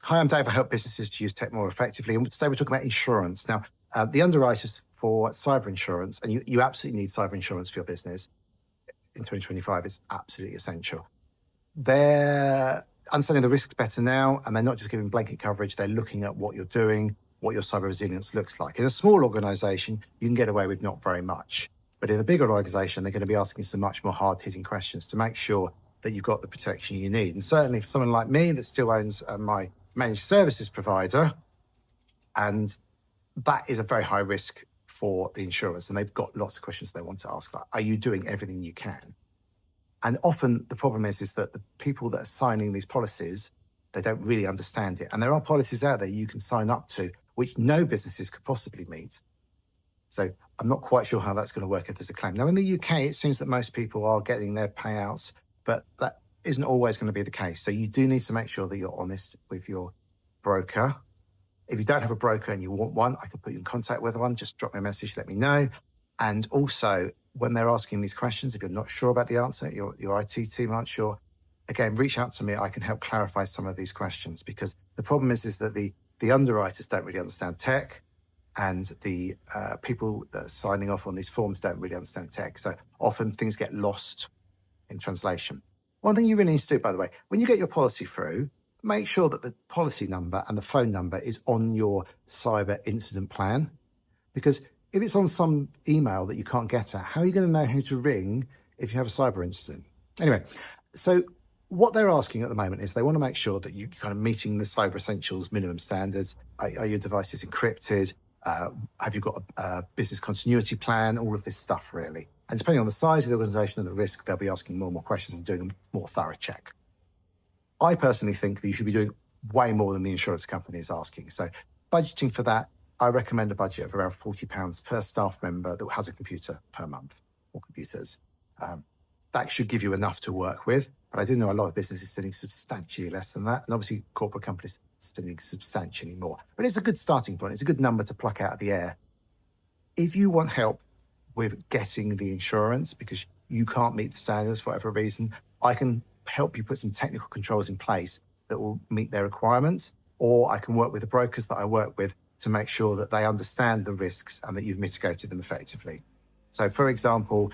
Hi, I'm Dave. I help businesses to use tech more effectively. And today we're talking about insurance. Now, the underwriters for cyber insurance, and you absolutely need cyber insurance for your business in 2025, is absolutely essential. They're understanding the risks better now, and they're not just giving blanket coverage. They're looking at what you're doing, what your cyber resilience looks like. In a small organization, you can get away with not very much. But in a bigger organization, they're going to be asking some much more hard-hitting questions to make sure that you've got the protection you need. And certainly for someone like me that still owns my managed services provider, and that is a very high risk for the insurers. And they've got lots of questions they want to ask, like, are you doing everything you can? And often the problem is that the people that are signing these policies, they don't really understand it. And there are policies out there you can sign up to, which no businesses could possibly meet. So I'm not quite sure how that's going to work if there's a claim. Now, in the UK, it seems that most people are getting their payouts, but that isn't always going to be the case. So you do need to make sure that you're honest with your broker. If you don't have a broker and you want one, I can put you in contact with one. Just drop me a message, let me know. And also, when they're asking these questions, if you're not sure about the answer, your IT team aren't sure, again, reach out to me. I can help clarify some of these questions, because the problem is that the underwriters don't really understand tech, and the people that are signing off on these forms don't really understand tech. So often things get lost in translation. One thing you really need to do, by the way, when you get your policy through, make sure that the policy number and the phone number is on your cyber incident plan, because if it's on some email that you can't get at, how are you going to know who to ring if you have a cyber incident? Anyway, so what they're asking at the moment is they want to make sure that you're kind of meeting the cyber essentials minimum standards. Are your devices encrypted? Have you got a business continuity plan? All of this stuff, really. And depending on the size of the organization and the risk, they'll be asking more and more questions and doing a more thorough check. I personally think that you should be doing way more than the insurance company is asking. So budgeting for that, I recommend a budget of around £40 per staff member that has a computer per month, or computers. That should give you enough to work with. But I do know a lot of businesses spending substantially less than that. And obviously corporate companies spending substantially more. But it's a good starting point. It's a good number to pluck out of the air. If you want help with getting the insurance because you can't meet the standards for whatever reason, I can help you put some technical controls in place that will meet their requirements. Or I can work with the brokers that I work with to make sure that they understand the risks and that you've mitigated them effectively. So, for example,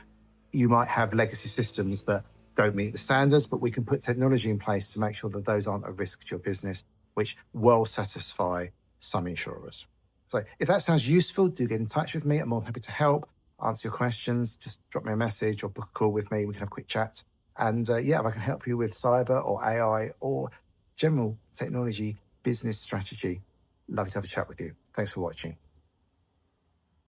you might have legacy systems that don't meet the standards, but we can put technology in place to make sure that those aren't a risk to your business, which will satisfy some insurers. So if that sounds useful, do get in touch with me. I'm more than happy to help, answer your questions. Just drop me a message or book a call with me. We can have a quick chat. And if I can help you with cyber or AI or general technology business strategy, love to have a chat with you. Thanks for watching.